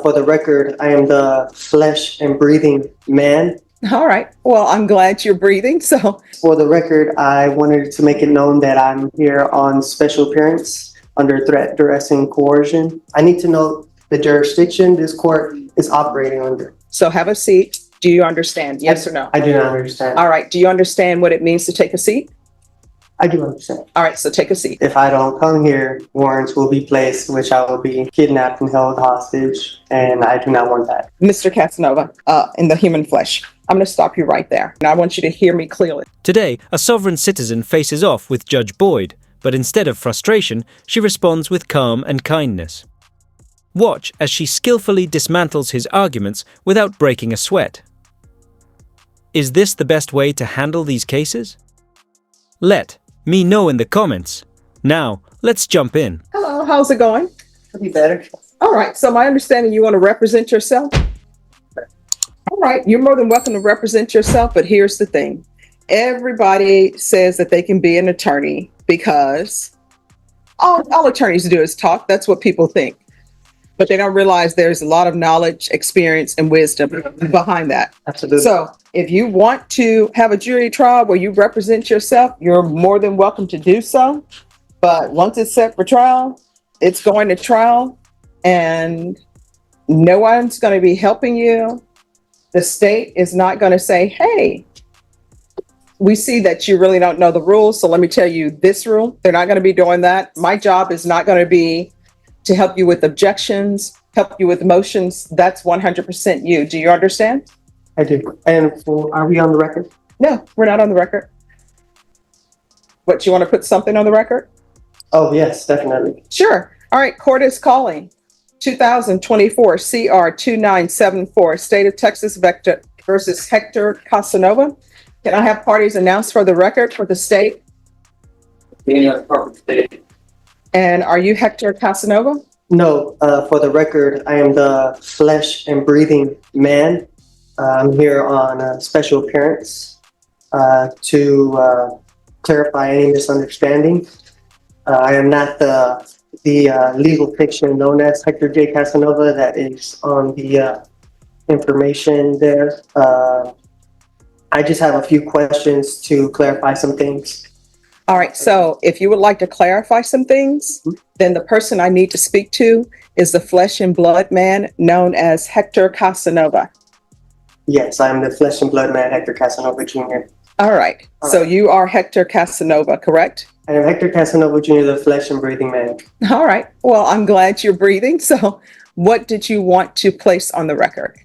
For the record, I am the flesh and breathing man. All right. Well, I'm glad you're breathing. So, For the record, I wanted to make it known that I'm here on special appearance under threat, duress, and coercion. I need to know the jurisdiction this court is operating under. so have a seat. Do you understand? Yes or no? I do not understand. All right. Do you understand what it means to take a seat? I do understand. All right. So take a seat. If I don't come here, warrants will be placed, which I will be kidnapped and held hostage, and I do not want that. Mr. Casanova, in the human flesh, I'm going to stop you right there. And I want you to hear me clearly. Today, a sovereign citizen faces off with Judge Boyd, but instead of frustration, she responds with calm and kindness. Watch as she skillfully dismantles his arguments without breaking a sweat. Is this the best way to handle these cases? Let me know in the comments. Now, let's jump in. Hello. How's it going? Could be better. All right. So my understanding, you want to represent yourself? All right. You're more than welcome to represent yourself. But here's the thing. Everybody says that they can be an attorney because all attorneys do is talk. That's what people think. But they don't realize there's a lot of knowledge, experience, and wisdom behind that. Absolutely. So if you want to have a jury trial where you represent yourself, you're more than welcome to do so. But once it's set for trial, it's going to trial, and no one's going to be helping you. The state is not going to say, hey, we see that you really don't know the rules, so let me tell you this rule. They're not going to be doing that. My job is not going to be to help you with objections, help you with motions. That's 100% you. Do you understand? I do. And are we on the record? No, we're not on the record. What, you want to put something on the record? Oh, yes, definitely. Sure. All right, court is calling 2024 CR 2974, State of Texas Vector versus Hector Casanova. Can I have parties announced for the record for the state? And are you Hector Casanova? No, for the record, I am the flesh and breathing man. I'm here on a special appearance to clarify any misunderstanding. I am not the legal fiction known as Hector J. Casanova that is on the information there. I just have a few questions to clarify some things. All right, so if you would like to clarify some things, then the person I need to speak to is the flesh and blood man known as Hector Casanova. Yes, I'm the flesh and blood man, Hector Casanova Jr. All right, so you are Hector Casanova, correct? I am Hector Casanova Jr., the flesh and breathing man. All right, well, I'm glad you're breathing. So what did you want to place on the record?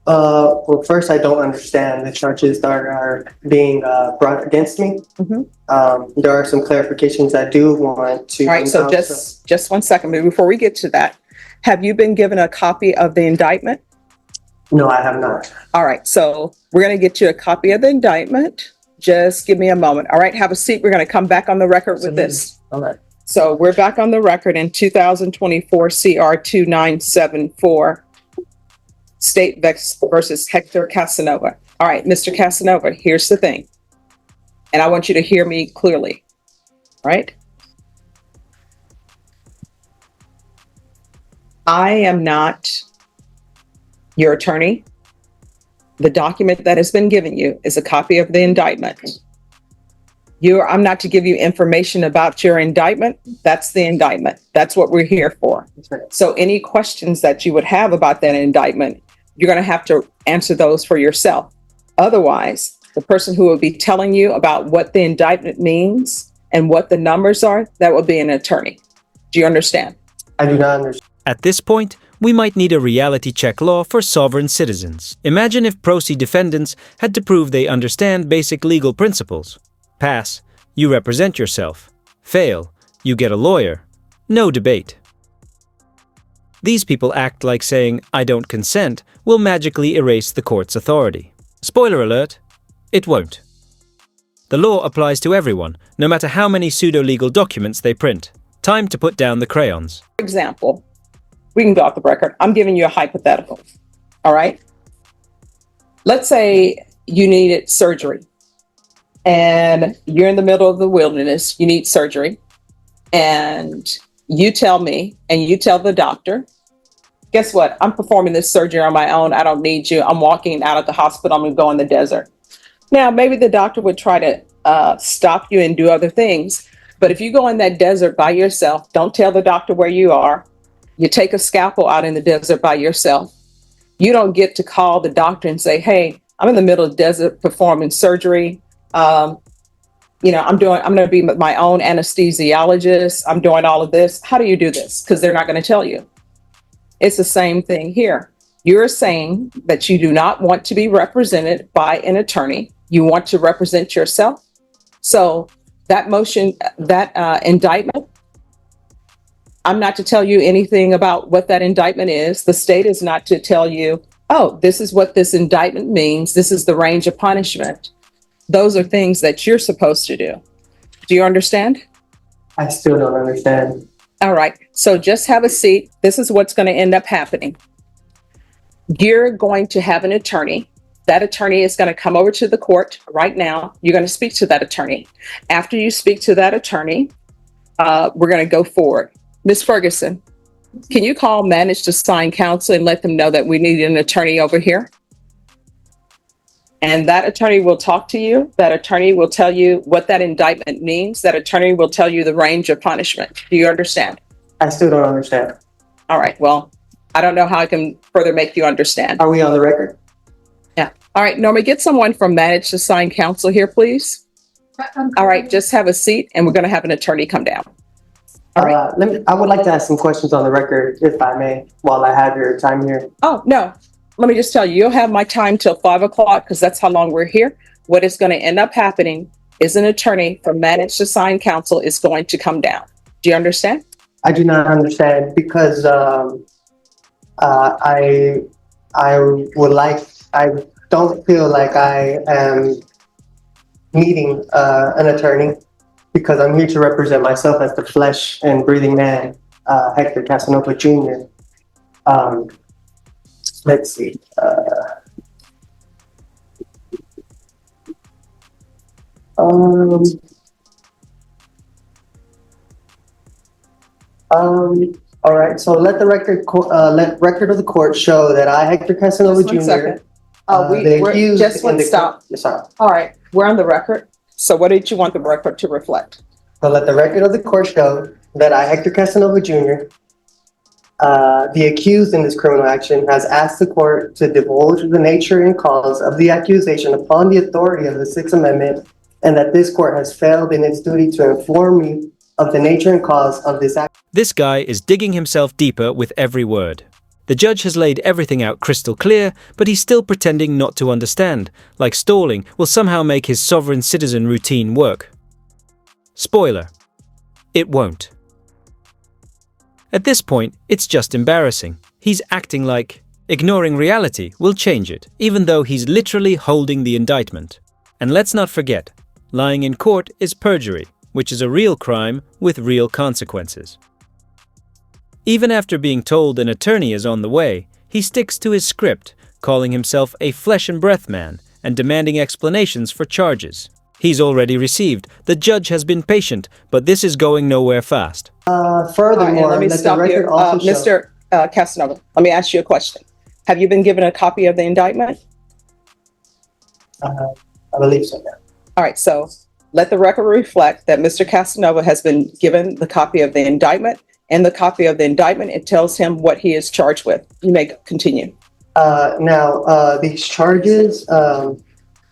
Well, first, I don't understand the charges that are being brought against me. Mm-hmm. There are some clarifications I do want to. All right, so just 1 second, but before we get to that, have you been given a copy of the indictment? No, I have not. All right, so we're going to get you a copy of the indictment. Just give me a moment. All right, have a seat. We're going to come back on the record with this. All right. So we're back on the record in 2024 CR 2974. State versus Hector Casanova. All right, Mr. Casanova, here's the thing. And I want you to hear me clearly, right? I am not your attorney. The document that has been given you is a copy of the indictment. I'm not to give you information about your indictment. That's the indictment. That's what we're here for. So any questions that you would have about that indictment, you're going to have to answer those for yourself. Otherwise, the person who will be telling you about what the indictment means and what the numbers are, that will be an attorney. Do you understand? I do not understand. At this point, we might need a reality check law for sovereign citizens. Imagine if pro se defendants had to prove they understand basic legal principles. Pass, you represent yourself. Fail, you get a lawyer. No debate. These people act like saying, "I don't consent," will magically erase the court's authority. Spoiler alert, it won't. The law applies to everyone, no matter how many pseudo-legal documents they print. Time to put down the crayons. For example, we can go off the record. I'm giving you a hypothetical, all right? Let's say you needed surgery and you're in the middle of the wilderness, you need surgery, and you tell me and you tell the doctor guess what? I'm performing this surgery on my own. I don't need you. I'm walking out of the hospital. I'm going to go in the desert. Now, maybe the doctor would try to stop you and do other things. But if you go in that desert by yourself, don't tell the doctor where you are. You take a scalpel out in the desert by yourself. You don't get to call the doctor and say, hey, I'm in the middle of the desert performing surgery. I'm going to be my own anesthesiologist. I'm doing all of this. How do you do this? Because they're not going to tell you. It's the same thing here. You're saying that you do not want to be represented by an attorney. You want to represent yourself. So that motion, that indictment, I'm not to tell you anything about what that indictment is. The state is not to tell you, oh, this is what this indictment means. This is the range of punishment. Those are things that you're supposed to do. Do you understand? I still don't understand. All right. So just have a seat. This is what's going to end up happening. You're going to have an attorney. That attorney is going to come over to the court right now. You're going to speak to that attorney. After you speak to that attorney, we're going to go forward. Ms. Ferguson, can you call manage to sign counsel and let them know that we need an attorney over here? And that attorney will talk to you. That attorney will tell you what that indictment means. That attorney will tell you the range of punishment. Do you understand? I still don't understand. All right. Well, I don't know how I can further make you understand. Are we on the record? Yeah. All right. Norma, get someone from manage to sign counsel here, please. All right. Just have a seat and we're going to have an attorney come down. All right. I would like to ask some questions on the record, if I may, while I have your time here. Oh, no. Let me just tell you, you'll have my time till 5 o'clock because that's how long we're here. What is going to end up happening is an attorney from manage to sign counsel is going to come down. Do you understand? I do not understand because I don't feel like I am needing an attorney because I'm here to represent myself as the flesh and breathing man, Hector Casanova Jr. Let's see. All right. So let the record of the court show that I, Hector Casanova Just one Jr. second. The accused Just one in the stop. Yes, sorry. All right. We're on the record. So what did you want the record to reflect? So let the record of the court show that I, Hector Casanova Jr., the accused in this criminal action, has asked the court to divulge the nature and cause of the accusation upon the authority of the Sixth Amendment, and that this court has failed in its duty to inform me of the nature and cause of this act. This guy is digging himself deeper with every word. The judge has laid everything out crystal clear, but he's still pretending not to understand, like stalling will somehow make his sovereign citizen routine work. Spoiler: it won't. At this point, it's just embarrassing. He's acting like ignoring reality will change it, even though he's literally holding the indictment. And let's not forget, lying in court is perjury, which is a real crime with real consequences. Even after being told an attorney is on the way, he sticks to his script, calling himself a flesh and breath man and demanding explanations for charges. He's already received. The judge has been patient, but this is going nowhere fast. Furthermore, let me stop you. Mr. Casanova, let me ask you a question. Have you been given a copy of the indictment? I believe so, yeah. All right, so let the record reflect that Mr. Casanova has been given the copy of the indictment. And the copy of the indictment, it tells him what he is charged with. You may continue. Now, these charges, are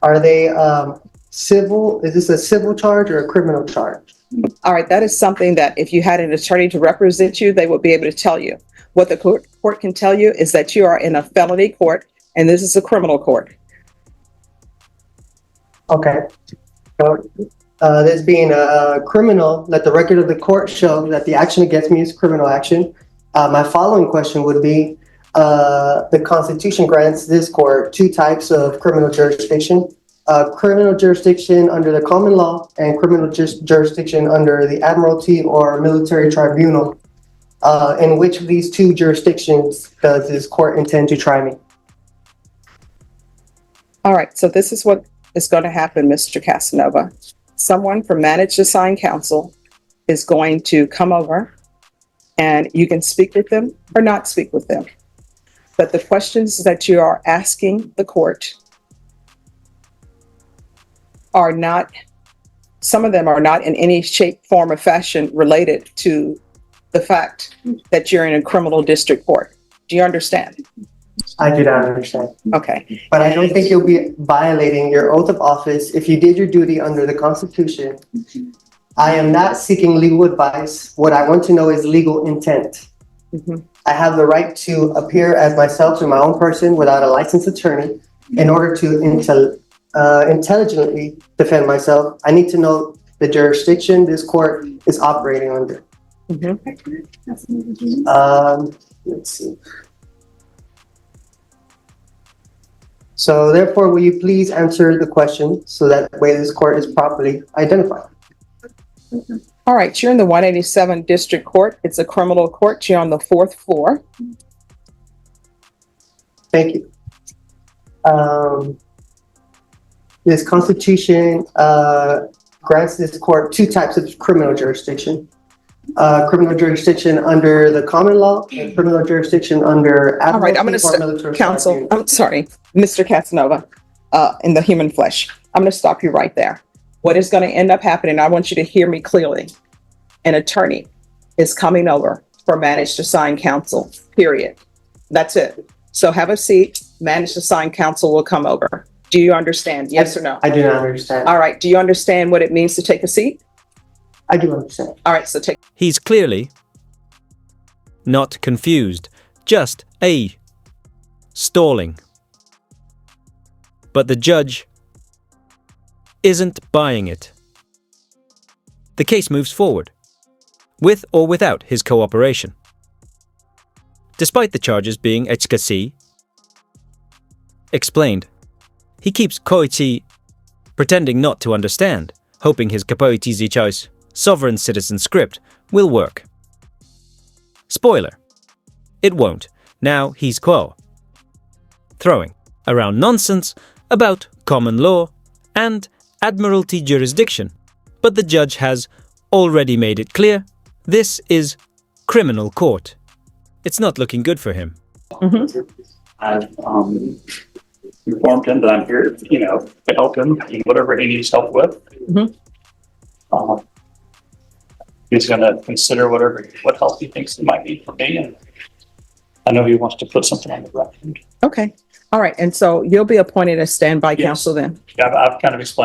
they civil? Is this a civil charge or a criminal charge? All right, that is something that if you had an attorney to represent you, they would be able to tell you. What the court can tell you is that you are in a felony court and this is a criminal court. Okay. So, this being a criminal, let the record of the court show that the action against me is criminal action. My following question would be, the Constitution grants this court two types of criminal jurisdiction. Criminal jurisdiction under the common law and criminal jurisdiction under the admiralty or military tribunal. In which of these two jurisdictions does this court intend to try me? All right, so this is what is going to happen, Mr. Casanova. Someone from Managed Assigned Counsel is going to come over and you can speak with them or not speak with them. that the questions that you are asking the court are not, some of them are not in any shape, form, or fashion related to the fact that you're in a criminal district court. Do you understand? I do not understand. Okay. But I don't think you'll be violating your oath of office if you did your duty under the Constitution. I am not seeking legal advice. What I want to know is legal intent. Mhm. I have the right to appear as myself to my own person without a licensed attorney. In order to intelligently defend myself, I need to know the jurisdiction this court is operating under. Mhm. Let's see. So therefore, will you please answer the question so that way this court is properly identified? All right, you're in the 187 District Court. It's a criminal court. You're on the 4th floor. Thank you. This Constitution grants this court two types of criminal jurisdiction. Criminal jurisdiction under the common law and criminal jurisdiction under All right, I'm going admiralty or military to counsel. tribunal. I'm sorry, Mr. Casanova, in the human flesh. I'm going to stop you right there. What is going to end up happening, I want you to hear me clearly. An attorney is coming over for managed assigned counsel, period. That's it. So have a seat. Managed assigned counsel will come over. Do you understand? Yes or no? I do not understand. All right. Do you understand what it means to take a seat? I do understand. All right. So take. He's clearly not confused, just stalling. But the judge isn't buying it. The case moves forward, with or without his cooperation. Despite the charges being exkasi, explained, he keeps Koichi pretending not to understand, hoping his Kapoitizi choice sovereign citizen script will work. Spoiler, it won't. Now he's throwing around nonsense about common law and admiralty jurisdiction, but the judge has already made it clear this is criminal court. It's not looking good for him. I've informed him that I'm here, to help him in whatever he needs help with. He's going to consider what help he thinks he might need from me, and I know he wants to put something on the record. Okay. All right. And so you'll be appointed as standby Yes. counsel then. I've kind of explained